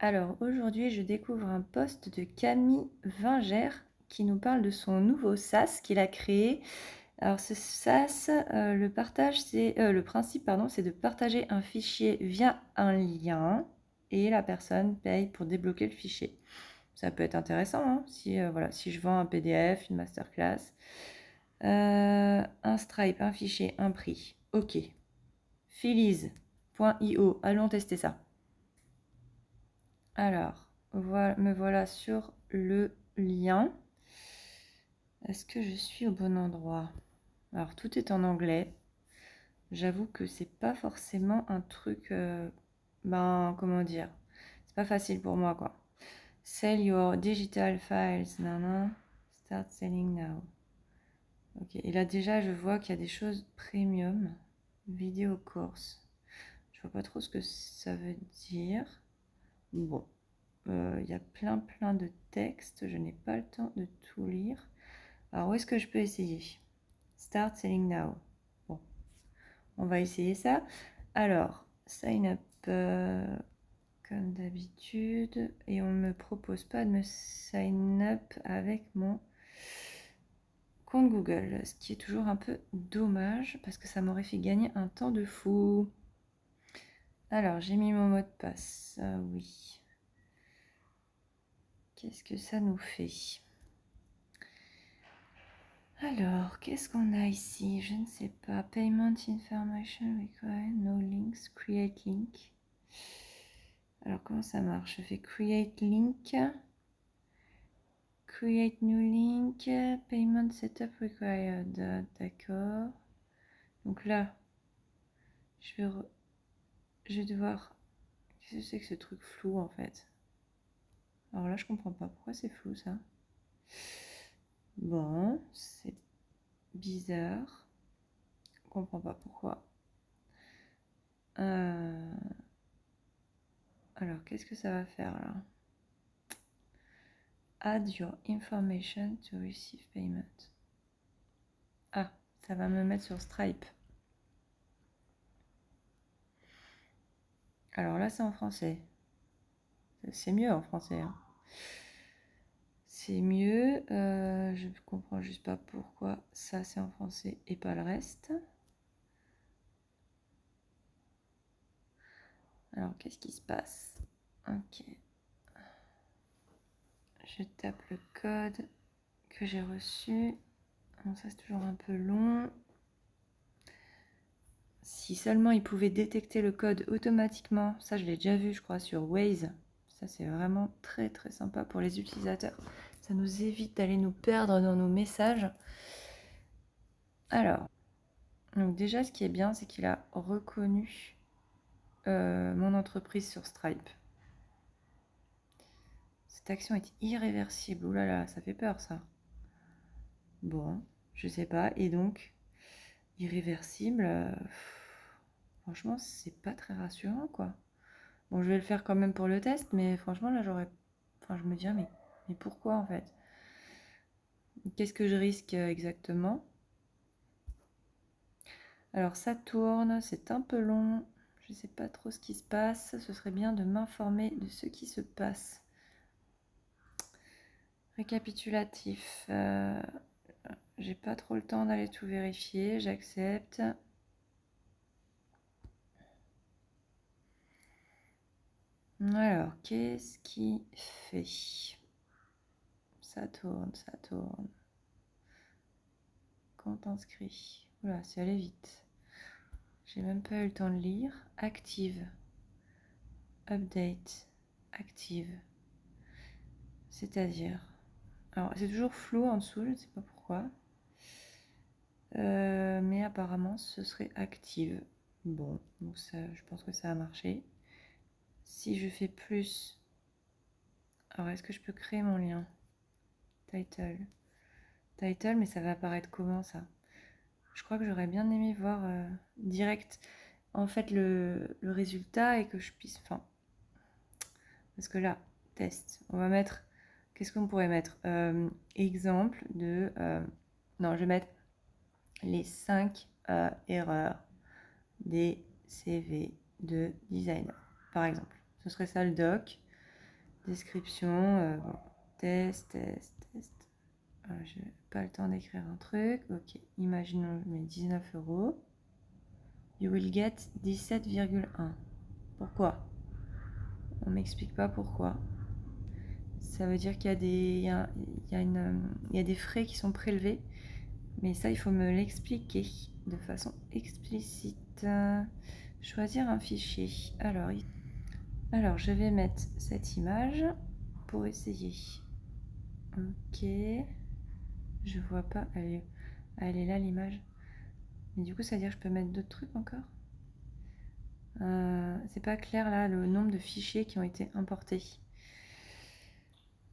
Alors aujourd'hui, je découvre un post de Camille Vingère qui nous parle de son nouveau SaaS qu'il a créé. Alors ce SaaS, le principe, pardon, c'est de partager un fichier via un lien et la personne paye pour débloquer le fichier. Ça peut être intéressant, hein, si je vends un PDF, une masterclass, un Stripe, un fichier, un prix. Ok. Filiz.io, allons tester ça. Alors, me voilà sur le lien. Est-ce que je suis au bon endroit? Alors, tout est en anglais. J'avoue que c'est pas forcément un truc, comment dire, c'est pas facile pour moi, quoi. Sell your digital files, non. Start selling now. Ok, et là déjà, je vois qu'il y a des choses premium. Vidéo course. Je vois pas trop ce que ça veut dire. Bon, il y a plein de textes. Je n'ai pas le temps de tout lire. Alors, où est-ce que je peux essayer? Start selling now. Bon, on va essayer ça. Alors, sign up comme d'habitude. Et on ne me propose pas de me sign up avec mon compte Google. Ce qui est toujours un peu dommage parce que ça m'aurait fait gagner un temps de fou. Alors, j'ai mis mon mot de passe. Ah oui. Qu'est-ce que ça nous fait? Alors, qu'est-ce qu'on a ici? Je ne sais pas. Payment information required, no links, create link. Alors, comment ça marche? Je fais create link, create new link, payment setup required. D'accord. Donc là, je vais devoir... Qu'est-ce que c'est que ce truc flou en fait? Alors là, je comprends pas. Pourquoi c'est flou ça? Bon, c'est bizarre. Je comprends pas pourquoi. Alors, qu'est-ce que ça va faire là? Add your information to receive payment. Ah, ça va me mettre sur Stripe. Alors là, c'est en français. C'est mieux en français, hein. C'est mieux. Je comprends juste pas pourquoi ça, c'est en français et pas le reste. Alors, qu'est-ce qui se passe? Ok. Je tape le code que j'ai reçu. Bon, ça, c'est toujours un peu long. Si seulement il pouvait détecter le code automatiquement, ça je l'ai déjà vu je crois sur Waze, ça c'est vraiment très sympa pour les utilisateurs, ça nous évite d'aller nous perdre dans nos messages. Alors, donc déjà ce qui est bien c'est qu'il a reconnu mon entreprise sur Stripe. Cette action est irréversible, oulala, ça fait peur ça. Bon, je sais pas, et donc irréversible, franchement c'est pas très rassurant quoi. Bon, je vais le faire quand même pour le test, mais franchement, là, je me dis, ah, mais pourquoi, en fait? Qu'est-ce que je risque exactement? Alors, ça tourne, c'est un peu long. Je ne sais pas trop ce qui se passe. Ce serait bien de m'informer de ce qui se passe. Récapitulatif. J'ai pas trop le temps d'aller tout vérifier. J'accepte. Alors, qu'est-ce qui fait? Ça tourne, ça tourne. Compte inscrit. Oula, c'est allé vite. J'ai même pas eu le temps de lire. Active. Update. Active. C'est-à-dire. Alors, c'est toujours flou en dessous, je ne sais pas pourquoi. Mais apparemment, ce serait active. Bon, donc ça, je pense que ça a marché. Si je fais plus. Alors, est-ce que je peux créer mon lien? Title. Title, mais ça va apparaître comment ça? Je crois que j'aurais bien aimé voir direct en fait le résultat et que je puisse. Enfin, parce que là, test. On va mettre. Qu'est-ce qu'on pourrait mettre? Exemple de. Non, je vais mettre les 5 erreurs des CV de designer, par exemple. Ce serait ça le doc. Description, bon, test. Je n'ai pas le temps d'écrire un truc. Ok, imaginons, je mets 19 €. You will get 17,1. Pourquoi? On m'explique pas pourquoi. Ça veut dire qu'il y a des frais qui sont prélevés. Mais ça, il faut me l'expliquer de façon explicite. Choisir un fichier. Alors, je vais mettre cette image pour essayer. Ok. Je vois pas. Elle est là, l'image. Mais du coup, ça veut dire que je peux mettre d'autres trucs encore. C'est pas clair là le nombre de fichiers qui ont été importés.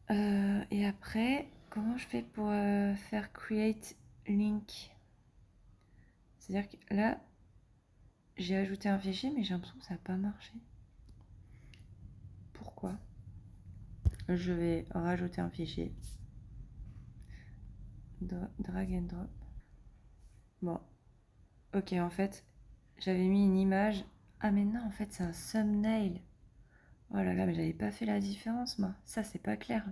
Et après, comment je fais pour faire create link? C'est-à-dire que là, j'ai ajouté un fichier, mais j'ai l'impression que ça n'a pas marché. Pourquoi? Je vais rajouter un fichier. Drag and drop. Bon. Ok, en fait, j'avais mis une image. Ah, mais non, en fait, c'est un thumbnail. Oh là là, mais j'avais pas fait la différence, moi. Ça, c'est pas clair.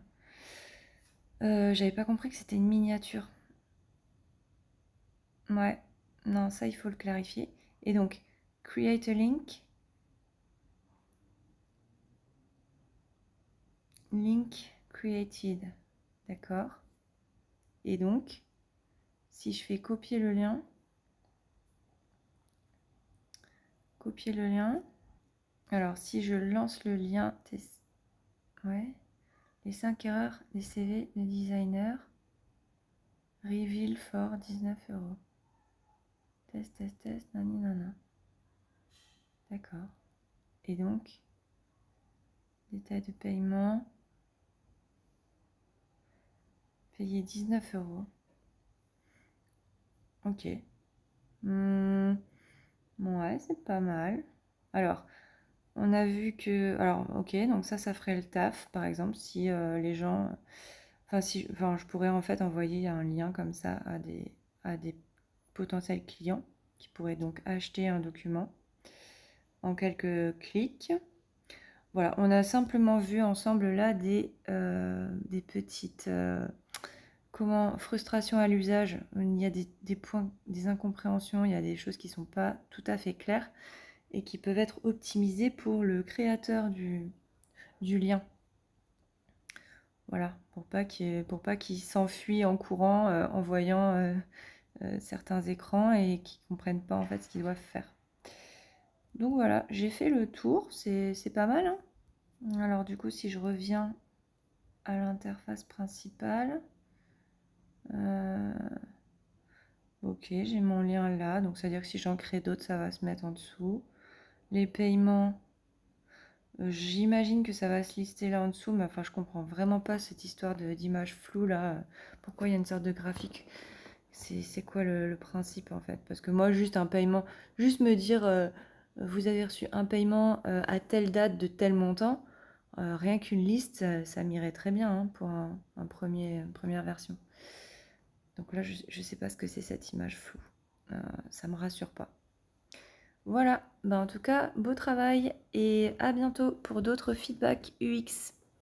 J'avais pas compris que c'était une miniature. Ouais. Non, ça, il faut le clarifier. Et donc, create a link. Link created. D'accord. Et donc, si je fais copier le lien, alors si je lance le lien, ouais, les 5 erreurs des CV de designer, reveal for 19 €. Test, nani. D'accord. Et donc, détail de paiement, payer 19 €. Ok. Ouais, c'est pas mal. Alors, on a vu que... Alors, ok, donc ça ferait le taf, par exemple, si les gens... Enfin, je pourrais en fait envoyer un lien comme ça à des potentiels clients qui pourraient donc acheter un document en quelques clics. Voilà, on a simplement vu ensemble là des petites frustrations à l'usage. Il y a des points, des incompréhensions, il y a des choses qui ne sont pas tout à fait claires et qui peuvent être optimisées pour le créateur du lien. Voilà, pour pas qu'il s'enfuit en courant en voyant certains écrans et qui ne comprennent pas en fait ce qu'ils doivent faire. Donc voilà, j'ai fait le tour, c'est pas mal, hein. Alors du coup, si je reviens à l'interface principale, ok, j'ai mon lien là, donc ça veut dire que si j'en crée d'autres, ça va se mettre en dessous. Les paiements, j'imagine que ça va se lister là en dessous, mais enfin je comprends vraiment pas cette histoire d'image floue là. Pourquoi il y a une sorte de graphique? C'est quoi le principe en fait? Parce que moi, juste un paiement, juste me dire vous avez reçu un paiement à telle date de tel montant, rien qu'une liste, ça m'irait très bien hein, pour une première version. Donc là, je sais pas ce que c'est cette image floue. Ça me rassure pas. Voilà, en tout cas, beau travail et à bientôt pour d'autres feedbacks UX.